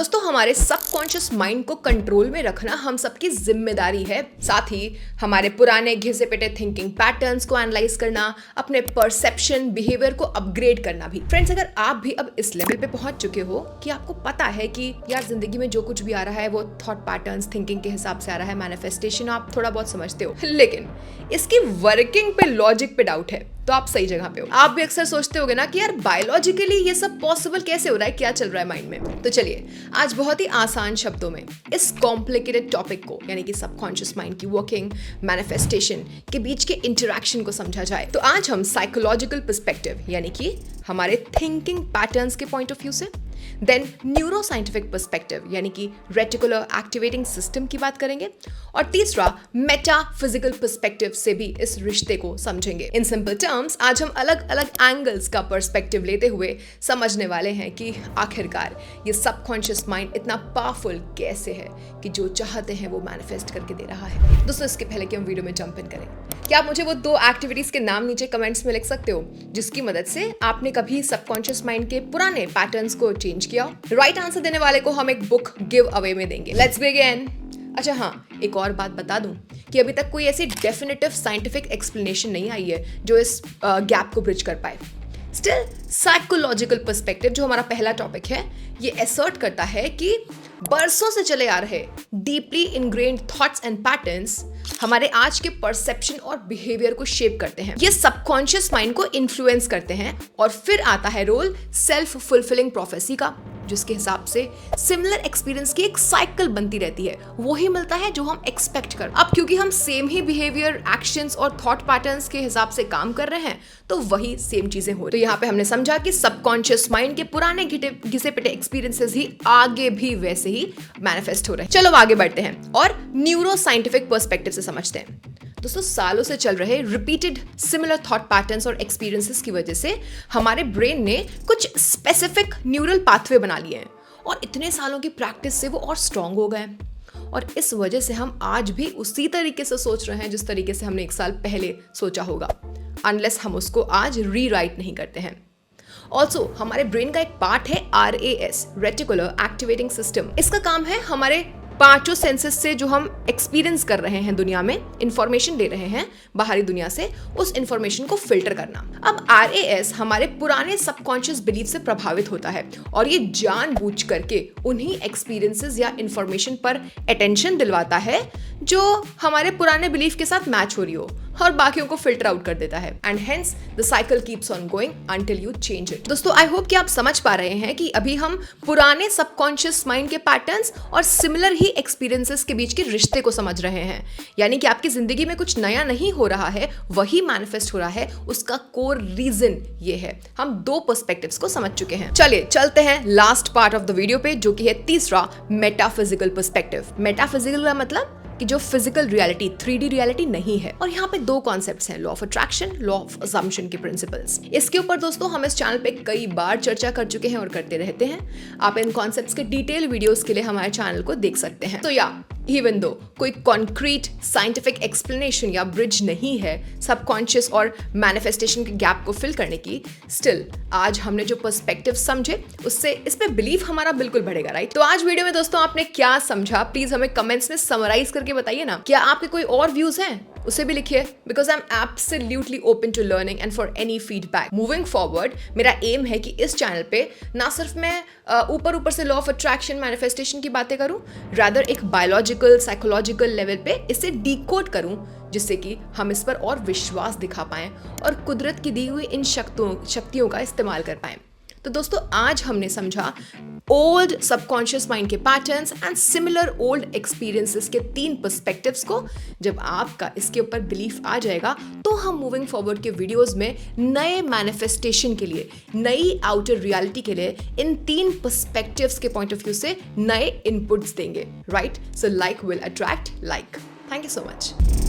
दोस्तों हमारे subconscious mind को कंट्रोल में रखना हम सबकी जिम्मेदारी है। साथ ही हमारे पुराने घिसे पिटे थिंकिंग पैटर्न्स को एनालाइज करना, अपने परसेप्शन बिहेवियर को अपग्रेड करना भी। फ्रेंड्स, अगर आप भी अब इस लेवल पे पहुंच चुके हो कि आपको पता है कि यार जिंदगी में जो कुछ भी आ रहा है वो थॉट पैटर्न्स थिंकिंग के हिसाब से आ रहा है, मैनिफेस्टेशन आप थोड़ा बहुत समझते हो, लेकिन इसकी वर्किंग पे लॉजिक पे डाउट है, तो आप सही जगह पे हो। आप भी अक्सर सोचते होगे ना कि यार बायोलॉजिकली ये सब पॉसिबल कैसे हो रहा है, क्या चल रहा है माइंड में। तो चलिए आज बहुत ही आसान शब्दों में इस कॉम्प्लिकेटेड टॉपिक को यानी कि सबकॉन्शियस माइंड की वर्किंग, मैनिफेस्टेशन के बीच के इंटरेक्शन को समझा जाए। तो आज हम साइकोलॉजिकल पर्सपेक्टिव यानी कि हमारे थिंकिंग पैटर्न्स के पॉइंट ऑफ व्यू से, देन न्यूरो साइंटिफिक पर्सपेक्टिव यानी कि रेटिकुलर एक्टिवेटिंग सिस्टम की बात करेंगे, और तीसरा मेटाफिजिकल पर्सपेक्टिव से भी इस रिश्ते को समझेंगे। इन सिंपल टर्म्स आज हम अलग अलग एंगल्स का पर्सपेक्टिव लेते हुए समझने वाले हैं कि आखिरकार ये सबकॉन्शियस माइंड इतना पावरफुल कैसे है कि जो चाहते हैं वो मैनिफेस्ट करके दे रहा है। दोस्तों, इसके पहले कि हम वीडियो में जंप इन करें, क्या आप मुझे वो 2 एक्टिविटीज के नाम नीचे कमेंट्स में लिख सकते हो जिसकी मदद से आपने कभी सबकॉन्शियस माइंड के पुराने पैटर्न्स को चेंज किया? राइट आंसर देने वाले को हम एक बुक गिव अवे में देंगे। Let's begin. अच्छा हाँ, एक और बात बता दूं कि अभी तक कोई ऐसी डेफिनेटिव साइंटिफिक एक्सप्लेनेशन नहीं आई है जो इस गैप को ब्रिज कर पाए। स्टिल साइकोलॉजिकल पर्सपेक्टिव जो हमारा पहला टॉपिक है, ये असर्ट करता है कि बरसों से चले आ रहे deeply ingrained thoughts and patterns हमारे आज के परसेप्शन और बिहेवियर को शेप करते हैं। ये सबकॉन्शियस माइंड को इन्फ्लुएंस करते हैं और फिर आता है रोल सेल्फ फुलफिलिंग प्रोफेसी का, जिसके हिसाब से सिमिलर एक्सपीरियंस की एक साइकिल बनती रहती है। वही मिलता है जो हम एक्सपेक्ट कर। अब क्योंकि हम सेम ही बिहेवियर, एक्शंस और थॉट पैटर्न्स के हिसाब से काम कर रहे हैं, तो वही सेम चीजें हो रही। तो यहाँ पे हमने समझा कि सबकॉन्शियस माइंड के पुराने घिसे पिटे एक्सपीरियंसेस ही आगे भी वैसे ही मैनिफेस्ट हो रहे हैं। चलो आगे बढ़ते हैं और न्यूरो साइंटिफिक पर्सपेक्टिव से समझते हैं। दोस्तों, सालों से चल रहे रिपीटेड सिमिलर थॉट पैटर्न्स और एक्सपीरियंसेस की वजह से हमारे ब्रेन ने कुछ स्पेसिफिक न्यूरल पाथवे बना लिए हैं और इतने सालों की प्रैक्टिस से वो और स्ट्रांग हो गए, और इस वजह से हम आज भी उसी तरीके से सोच रहे हैं जिस तरीके से हमने 1 साल पहले सोचा होगा, अनलेस हम उसको आज रीराइट नहीं करते हैं। ऑल्सो हमारे ब्रेन का एक पार्ट है RAS, रेटिकुलर एक्टिवेटिंग सिस्टम। इसका काम है हमारे 5 सेंसेस से जो हम एक्सपीरियंस कर रहे हैं, दुनिया में इंफॉर्मेशन ले रहे हैं बाहरी दुनिया से, उस इंफॉर्मेशन को फिल्टर करना। अब RAS हमारे पुराने सबकॉन्शियस बिलीफ से प्रभावित होता है और ये जानबूझ करके उन्हीं एक्सपीरियंसेस या इंफॉर्मेशन पर अटेंशन दिलवाता है जो हमारे पुराने बिलीफ के साथ मैच हो रही हो, और बाकियों को फिल्टर आउट कर देता है। And hence the cycle keeps on going until you change it. दोस्तों, आई होप कि आप समझ पा रहे हैं कि अभी हम पुराने सबकॉन्शियस माइंड के पैटर्न्स और सिमिलर ही एक्सपीरियंसेस के बीच के रिश्ते को समझ रहे हैं। यानी कि आपकी जिंदगी में कुछ नया नहीं हो रहा है, वही मैनिफेस्ट हो रहा है। उसका कोर रीजन ये है। हम 2 पर्सपेक्टिव्स को समझ चुके हैं। चलिए चलते हैं last part of the video पे, जो कि है तीसरा, मेटाफिजिकल पर्सपेक्टिव। मेटाफिजिकल का मतलब कि जो फिजिकल रियलिटी, 3D रियलिटी नहीं है। और यहाँ पे 2 कॉन्सेप्ट्स हैं, law of attraction, law of assumption के प्रिंसिपल्स। इसके ऊपर दोस्तों हम इस चैनल पे कई बार चर्चा कर चुके हैं और करते रहते हैं। आप इन कॉन्सेप्ट्स के डिटेल वीडियोस के लिए हमारे चैनल को देख सकते हैं। तो या इवन दो कोई कॉन्क्रीट साइंटिफिक एक्सप्लेनेशन या ब्रिज नहीं है सबकॉन्शियस और मैनिफेस्टेशन के गैप को फिल करने की, स्टिल आज हमने जो पर्सपेक्टिव समझे उससे इस पे बिलीफ हमारा बिल्कुल बढ़ेगा, राइट? तो आज वीडियो में दोस्तों आपने क्या समझा, प्लीज हमें कमेंट्स में समराइज करके बताइए ना। क्या आपके कोई और व्यूज हैं? उसे भी लिखिए, because I am absolutely open to learning and for any feedback. Moving forward मेरा एम है कि इस चैनल पे ना सिर्फ मैं ऊपर से लॉ ऑफ अट्रैक्शन, मैनिफेस्टेशन की बातें करूं, रादर एक बायोलॉजिकल, साइकोलॉजिकल लेवल पे इसे डिकोड करूं, जिससे कि हम इस पर और विश्वास दिखा पाएं और कुदरत की दी हुई इन शक्तियों का इस्तेमाल कर पाएं। तो दोस्तों, आज हमने समझा ओल्ड सबकॉन्शियस माइंड के patterns and similar old experiences के 3 पर्सपेक्टिव्स को। जब आपका इसके ऊपर बिलीफ आ जाएगा तो हम मूविंग फॉरवर्ड के वीडियोस में नए मैनिफेस्टेशन के लिए, नई आउटर रियलिटी के लिए इन 3 पर्सपेक्टिव्स के पॉइंट ऑफ व्यू से नए इनपुट्स देंगे, right? So like will attract like. Thank you so much.